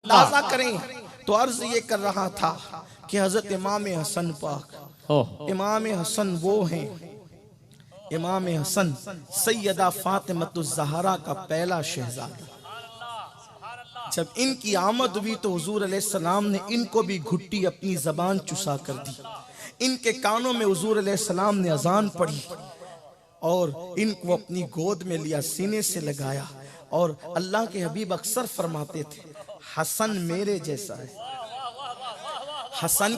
अंदाजा करें तो अर्ज ये कर रहा था कि हजरत इमाम हसन पाक, इमाम हसन वो हैं, इमाम हसन सैयदा फातिमतुज़ ज़हरा का पहला शहजादा। जब इनकी आमद हुई तो हुजूर अलैहिस्सलाम ने इनको भी घुट्टी अपनी जबान चुसा कर दी। इनके कानों में हुजूर अलैहिस्सलाम ने अजान पढ़ी और इनको अपनी गोद में लिया, सीने से लगाया। और अल्लाह के हबीब अक्सर फरमाते थे, हसन मेरे जैसा है, हसन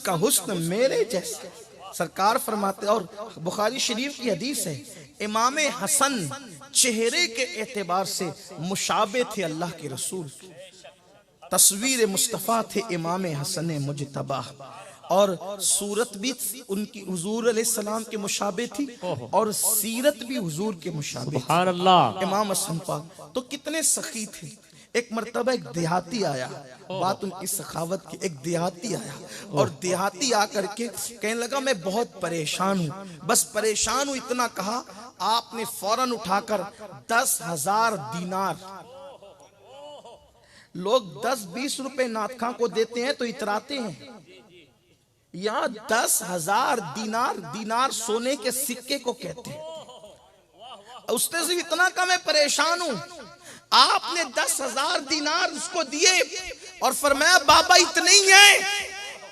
का हुस्न मेरे जैसा। सरकार फरमाते, और बुखारी शरीफ की हदीस है, इमाम हसन चेहरे के एतबार से मुशाबे थे अल्लाह के रसूल, तस्वीर मुस्तफ़ा थे इमाम हसन मुजतबा। और सूरत भी उनकी हुजूर अलैहिस्सलाम के मुशाबे थी और सीरत भी हुजूर के मुशाबे थी। सुभान अल्लाह। इमाम हसन पाक तो कितने सखी थे। एक मर्तबा एक देहाती आया, बात उनकी सखावत की, एक देहाती आया और देहाती आकर के कहने लगा मैं बहुत परेशान हूँ, बस परेशान हूँ इतना कहा, आपने फौरन उठाकर 10,000 दीनार, लोग 10-20 रुपए नातखा को देते हैं तो इतराते हैं, यहाँ 10,000 दीनार सोने के सिक्के को कहते हैं। उसने से इतना कहा मैं परेशान हूं, आपने 10,000 दीनार उसको दिए और फरमाया बाबा इतने ही है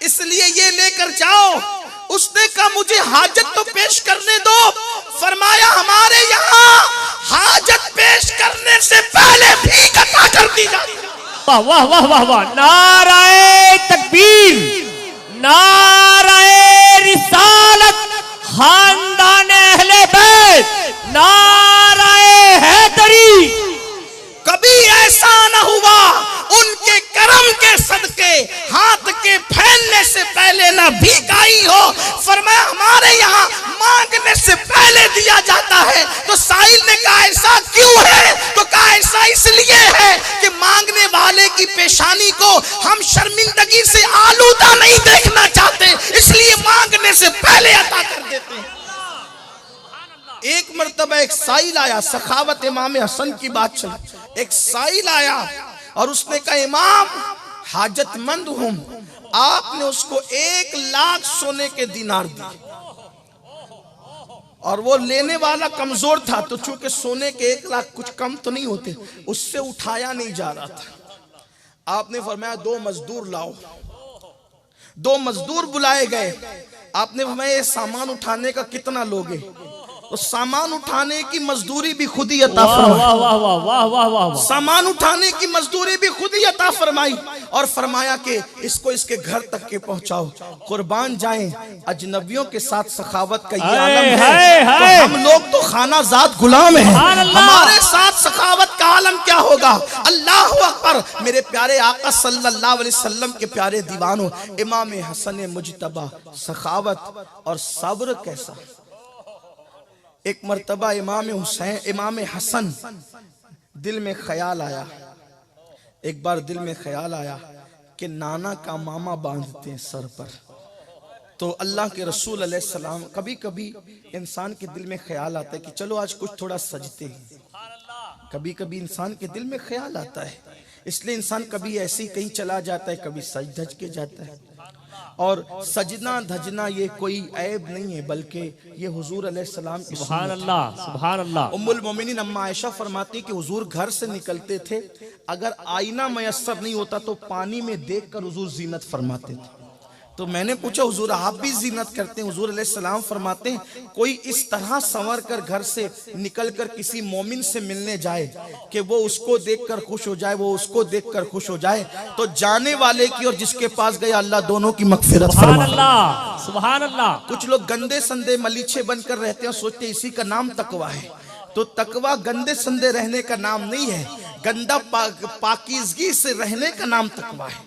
इसलिए ये लेकर जाओ। उसने कहा मुझे हाजत तो पेश करने दो। फरमाया हमारे यहाँ हाजत पेश करने से पहले भीख अता कर दी जाती है। वाह वाह वाह वाह वाह, नाराए तकबीर, नाराए रिसालत, खानदान अहले बैत, नाराए हैदरी। कभी ऐसा न हुआ उनके करम के सदके हाथ के फैलने से पहले न भीख आई हो। फरमाया हमारे यहाँ मांगने से पहले दिया जाता है। तो साहिल ने कहा ऐसा क्यों है? तो कहा ऐसा इसलिए है कि मांगने वाले की पेशानी को हम शर्मिंदगी से आलूदा नहीं देखना चाहते, इसलिए मांगने से पहले अता कर देते हैं। एक मर्तबा एक साइल आया, सखावत इमाम हसन की बात चली, एक साइल आया और उसने कहा इमाम हाजतमंद हूं। आपने उसको 1 लाख सोने के दीनार दिए और वो लेने वाला कमजोर था, तो चूंकि सोने के 1 लाख कुछ कम तो नहीं होते, उससे उठाया नहीं जा रहा था। आपने फरमाया 2 मजदूर लाओ। 2 मजदूर बुलाए गए। आपने फरमाया ये सामान उठाने का कितना लोगे? तो सामान उठाने की मजदूरी भी खुद ही अता फरमाई। सामान उठाने की मजदूरी भी खुद ही अता फरमाई और फरमाया कि इसको इसके घर तक के पहुंचाओ। कुर्बान जाएं, अजनबियों के साथ सखावत का ये आलम है, तो हम लोग तो खाना जात गुलाम हैं, हमारे साथ सखावत का आलम क्या होगा? अल्लाह अकबर। मेरे प्यारे आका सल्लल्लाहु अलैहि वसल्लम के प्यारे दीवानों, इमाम हसन मुजतबा, सखावत और सब्र कैसा। एक मर्तबा इमाम हसन दिल में ख्याल आया, एक बार दिल में ख्याल आया कि नाना का मामा बांधते हैं सर पर। तो अल्लाह के रसूल अलैहिस्सलाम, कभी कभी इंसान के दिल में ख्याल आता है कि चलो आज कुछ थोड़ा सजते हैं। कभी कभी इंसान के दिल में ख्याल आता है, इसलिए इंसान कभी ऐसे ही कहीं चला जाता है, कभी सज धज के जाता है। और सजना धजना ये कोई ऐब नहीं है, बल्कि ये हुजूर अलैहिस्सलाम की सुभान अल्लाह, सुभान अल्लाह। उम्मुल मोमिनीन अम्मा आयशा फरमाती कि हुजूर घर से निकलते थे, अगर आईना मयस्सर नहीं होता तो पानी में देखकर हुजूर जीनत फरमाते थे। तो मैंने पूछा हुजूर आप भी जीनत करते हैं? हुजूर अलैहिस्सलाम फरमाते हैं कोई इस तरह संवर कर घर से निकल कर किसी मोमिन से मिलने जाए कि वो उसको देखकर खुश हो जाए, वो उसको देखकर खुश हो जाए, तो जाने वाले की और जिसके पास गया अल्लाह दोनों की मगफिरत फरमाए। सुभान अल्लाह। कुछ लोग गंदे संदे मलीछे बनकर रहते हैं, सोचते हैं इसी का नाम तकवा है। तो तकवा गंदे संदे रहने का नाम नहीं है, गंदा पाकीज़गी से रहने का नाम तकवा है।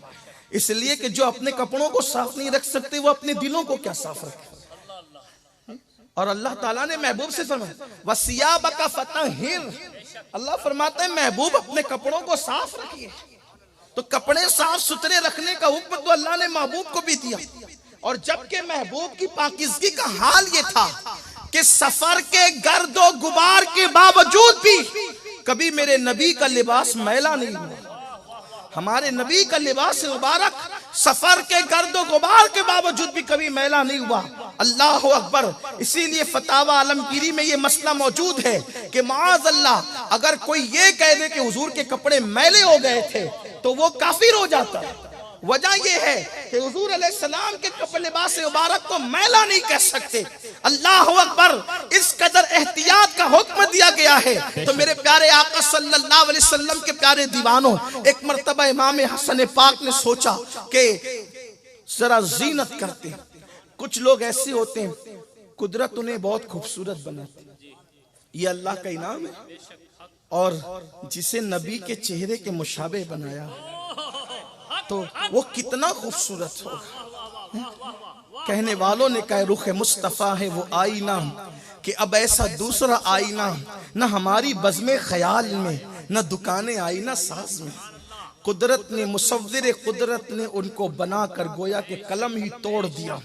इसलिए कि जो अपने कपड़ों को साफ नहीं रख सकते वो अपने दिलों को क्या साफ रखे। और अल्लाह ताला ने महबूब से फरमाया वसियाबका फतहिर, अल्लाह फरमाता है महबूब अपने कपड़ों को साफ रखिए। तो कपड़े साफ सुथरे रखने का हुक्म तो अल्लाह ने महबूब को भी दिया। और जबकि महबूब की पाकीज़गी का हाल ये था कि सफर के गर्दो गुबार के बावजूद भी कभी मेरे नबी का लिबास मैला नहीं हुआ। हमारे नबी का लिबास मुबारक सफर के गर्दो गुबार के बावजूद भी कभी मैला नहीं हुआ। अल्लाह अकबर। इसीलिए फतावा आलमगीरी में ये मसला मौजूद है कि माज़ अल्लाह अगर कोई ये कह दे कि हुजूर के कपड़े मैले हो गए थे तो वो काफिर हो जाता। वजह यह है कि हुजूर अलैहिस्सलाम के कपड़े लिबास मुबारक को मैला नहीं कह सकते। अल्लाह अकबर। इस कदर एहतियात का हुक्म दिया गया है। तो मेरे प्यारे आका सल्लल्लाहु अलैहि वसल्लम के प्यारे दीवानों, एक मर्तबा इमाम हसन पाक ने सोचा कि जरा जीनत करते हैं। कुछ लोग ऐसे होते हैं कुदरत उन्हें बहुत खूबसूरत बनाती है, ये अल्लाह का इनाम है। और जिसे नबी के चेहरे के मुशाबे बनाया तो वो कितना खूबसूरत होगा। कहने वालों ने कहा रुख मुस्तफ़ा है वो आईना कि अब ऐसा दूसरा आईना न हमारी बज़्मे ख्याल में, न दुकानें आईना साज में। कुदरत ने, मुसव्विर कुदरत ने उनको बनाकर गोया के कलम ही तोड़ दिया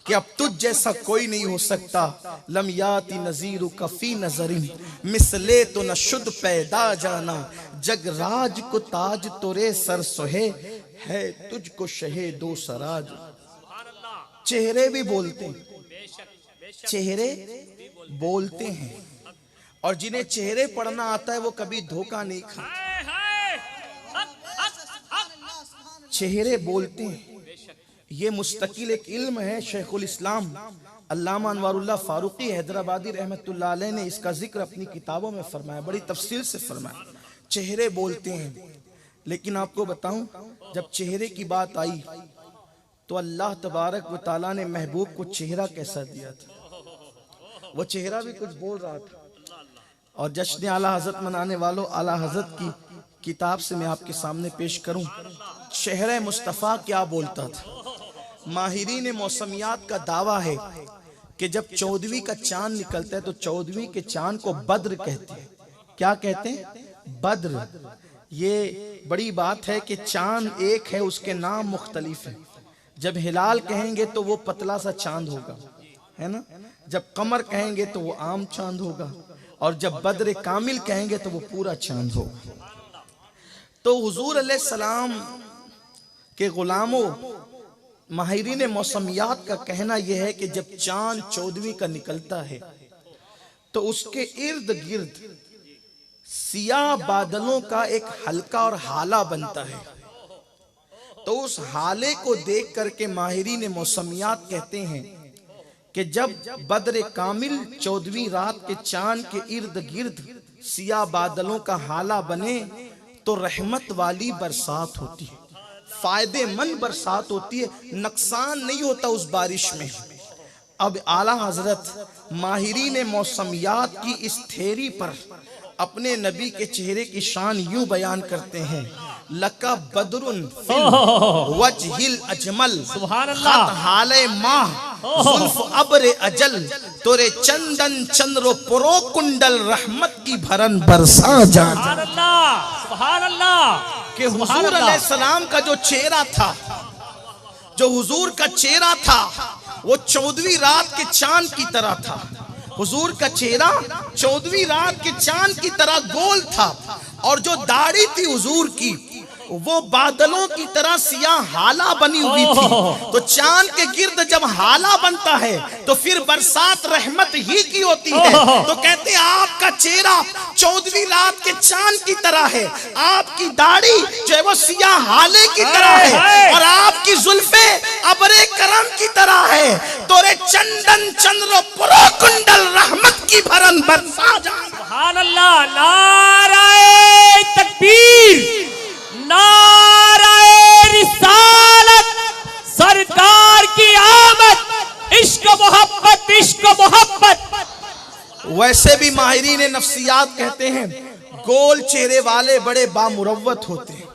कि अब तुझ जैसा कोई नहीं हो सकता। लम याति नज़ीरु कफ़ी नज़रिन मिसले तो न शुद्ध पैदा जाना। जग राज को ताज तोरे सर सोहे है तुझको शहे दो सराज। चेहरे भी बोलते हैं, चेहरे बोलते हैं, और जिन्हें चेहरे पढ़ना आता है वो कभी धोखा नहीं खाते। चेहरे बोलते हैं, ये मुस्तकिल एक इल्म है। शेखुल इस्लाम अल्लामा अनवारुल्लाह फारूकी हैदराबादी रहमतुल्लाह अलैह ने इसका जिक्र अपनी किताबों में फरमाया, बड़ी तफसील से फरमाया। चेहरे बोलते हैं। लेकिन आपको बताऊं, जब चेहरे की बात आई तो अल्लाह तबारक व तआला ने महबूब को चेहरा कैसा दिया था। वो चेहरा भी कुछ बोल रहा था। और जश्न आला हजरत मनाने वालों, आला हजरत की किताब से मैं आपके सामने पेश करूं शहर मुस्तफ़ा क्या बोलता था। माहिरीन मौसमियात का दावा है कि जब 14वीं का चांद निकलता है तो 14वीं के चांद को बद्र कहते हैं। क्या कहते हैं? बद्र। ये बड़ी बात है कि चांद एक है, उसके नाम मुख्तलिफ है। जब हिलाल कहेंगे तो वो पतला सा चांद होगा, है ना। जब कमर कहेंगे तो वो आम चांद होगा, और जब बद्र कामिल कहेंगे तो वो पूरा चांद होगा। तो हुजूर अलैहिस्सलाम के गुलामों, माहिरीन मौसमियात का कहना यह है कि जब चांद 14वीं का निकलता है तो उसके इर्द गिर्द सियाह बादलों का एक हल्का और हाला बनता है। तो उस हाले को देख करके माहिरीन मौसमियात कहते हैं कि जब बद्र कामिल 14वीं रात के चांद के इर्द गिर्द सियाह बादलों का हाला बने तो रहमत वाली बरसात होती है, फायदेमंद बरसात होती है, नुकसान नहीं होता उस बारिश में। अब आला हजरत माहिरीन मौसमियात की इस थेरी पर अपने नबी के चेहरे की शान यूं बयान करते हैं। लका बदरुन वजहिल अजमल खत हाले माह जुल्फ अब्र अजल तोरे चंदन चंद्रो पुरो कुंडल रहमत की भरन बरसा जा। सुभान अल्लाह। कि हुजूर अलैहिस्सलाम का जो चेहरा था, जो हुजूर का चेहरा था वो 14वीं रात के चांद की तरह था। हुजूर का चेहरा 14वीं रात के चांद की तरह गोल था, और जो दाढ़ी थी हुजूर की वो बादलों की तरह सियाह हाला बनी हुई थी। तो चांद के गिर्द जब हाला बनता है तो फिर बरसात रहमत ही की होती है। तो कहते हैं आपका चेहरा 14वीं रात के चांद की तरह है, आपकी दाढ़ी जो है वो सियाह हाले की तरह है, और आपकी जुल्फे अबरे करम की तरह है। तोरे चंदन चंद्र पुरो कुंडल रहमत की भरन बरसा जा। सुभान अल्लाह। नाराए तकबीर, नाराए रिसालत, सरकार की आमद, इश्क मोहब्बत, इश्क मोहब्बत। वैसे भी माहिरीन नफ्सियात कहते हैं गोल चेहरे वाले बड़े बामुरव्वत होते हैं,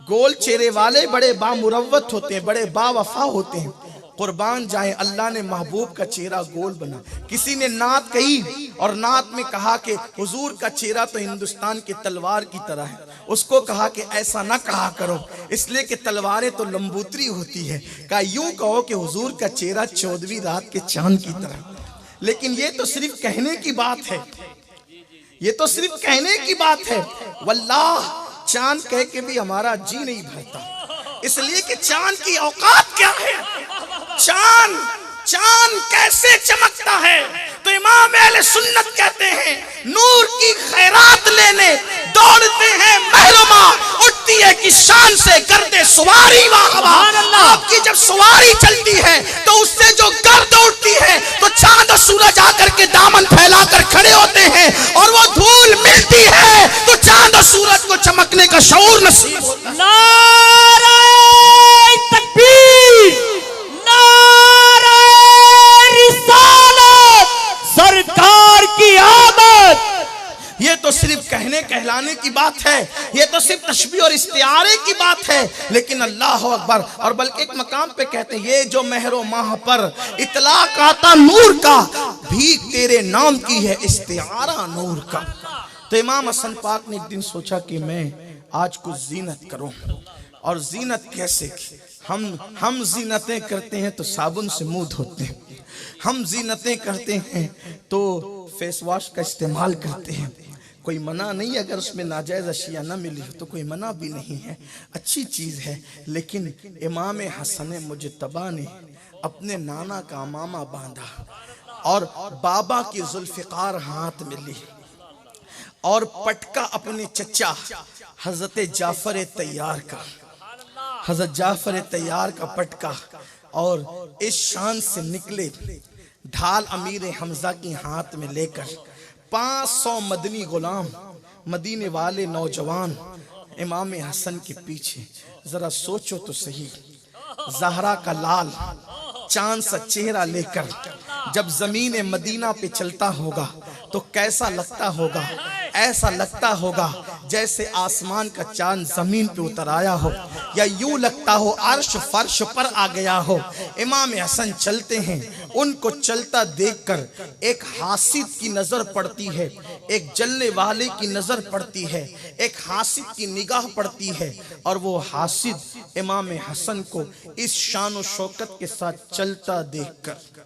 गोल चेहरे वाले बड़े बामुरव्वत होते हैं, बड़े बावफा होते हैं। कुर्बान जाए अल्लाह ने महबूब का चेहरा गोल बना। किसी ने नात कही और नात में कहा कि हुजूर का चेहरा तो हिंदुस्तान की तलवार की तरह है। उसको कहा कि ऐसा ना कहा करो, इसलिए कि तलवारें तो लंबूतरी होती है। कहा यूं कहो कि हुजूर का चेहरा 14वीं रात के चांद की तरह। लेकिन ये तो सिर्फ कहने की बात है, ये तो सिर्फ कहने की बात है। वल्लाह चांद कह के भी हमारा जी नहीं भरता, इसलिए कि चांद की औकात क्या है। चांद चांद कैसे चमकता है, तो इमाम अहले सुन्नत कहते हैं नूर की खैरात लेने दौड़ते हैं महरुमा, उठती है कि शान से गर्दे सवारी वहां। आपकी जब सवारी चलती है तो उससे जो गर्द उठती है तो चांद और सूरज आकर के दामन फैलाकर खड़े होते हैं, और वो धूल मिलती है तो चांद और सूरज को चमकने का शऊर नसीब होता है। नारे तकबीर, नारे रिसालत, सरकार की आमद। ये तो सिर्फ कहने कहलाने की बात है, ये तो सिर्फ तशबीह और इस्तिआरे की बात है, लेकिन अल्लाह अकबर। और बल्कि एक मकाम पे कहते हैं ये जो महरो माह पर इतलाक आता नूर का, भी तेरे नाम की है इस्तिआरा नूर का। तो इमाम हसन पाक ने एक दिन सोचा कि मैं आज कुछ जीनत करूं, और जीनत कैसे की? हम जीनतें करते हैं तो साबुन से मुंह धोते हैं, हम जीनतें करते हैं तो फेस वॉश का इस्तेमाल करते हैं। कोई मना नहीं, अगर उसमें नाजायज अशिया ना मिली हो तो कोई मना भी नहीं है, अच्छी चीज़ है। लेकिन इमाम हसन मुजतबा ने अपने नाना का मामा बांधा और बाबा की जुल्फ़िकार हाथ में ली, और पटका अपने चचा हजरत जाफर तैयार का, हजरत जाफर तैयार का पटका, और इस शान से निकले ढाल अमीर हमजा की हाथ में लेकर 500 मदनी गुलाम, मदीने वाले नौजवान इमाम हसन के पीछे। जरा सोचो तो सही, ज़हरा का लाल चांद सा चेहरा लेकर जब जमीन मदीना पे चलता होगा तो कैसा लगता होगा? ऐसा लगता होगा जैसे आसमान का चांद जमीन पे उतर आया हो, या यूं लगता हो अर्श फर्श पर आ गया हो। इमाम हसन चलते हैं, उनको चलता देखकर एक हासिद की नजर पड़ती है, एक जलने वाले की नजर पड़ती है, एक हासिद की निगाह पड़ती है, और वो हासिद इमाम हसन को इस शान और शौकत के साथ चलता देखकर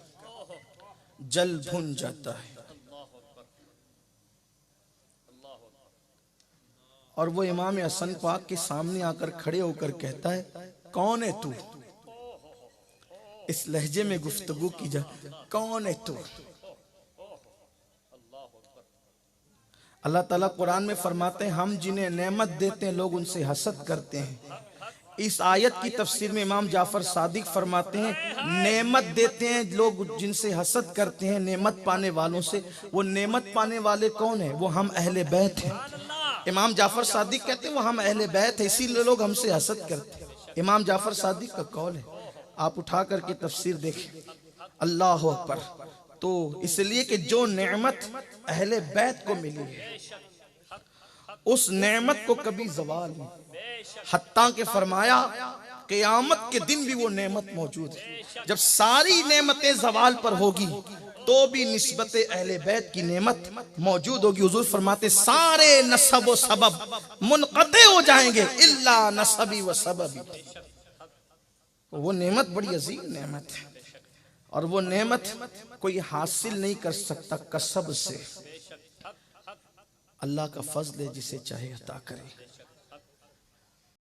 जल भुन जाता है। और वो इमाम हसन पाक के सामने आकर खड़े होकर कहता है, कौन है तू? इस लहजे में गुफ्तगू की जा, कौन है तू? अल्लाह ताला कुरान में फरमाते हैं हम जिन्हें नेमत देते हैं लोग उनसे हसद करते हैं। इस आयत की तफसीर में इमाम जाफर सादिक फरमाते हैं नेमत देते हैं लोग जिनसे हसद करते हैं नेमत पाने वालों से। वो नेमत पाने वाले कौन है? वो हम अहले बैत हैं। इमाम जाफर सादिक कहते हैं वो हम अहले बैत है, इसीलिए लोग हमसे हसद करते हैं। इमाम जाफर सादिक का कौल है, आप उठा करके तफसीर देखें। अल्लाह अकबर। तो इसलिए कि जो नेमत अहले बैत को मिली है उस नेमत को कभी जवाल नहीं, हत्ता के फरमाया क़यामत के दिन भी वो नेमत मौजूद है। जब सारी नेमतें जवाल पर होगी तो भी निस्बत अहले बैत की नेमत मौजूद होगी। हुजूर फरमाते सारे नसब व सबब मुनक़ते हो जाएंगे इल्ला नसबी व सबबी। वो नेमत बड़ी अजीम नेमत है, और वो नेमत कोई हासिल नहीं कर सकता कसब से। अल्लाह का फजल है, जिसे चाहे अता करे।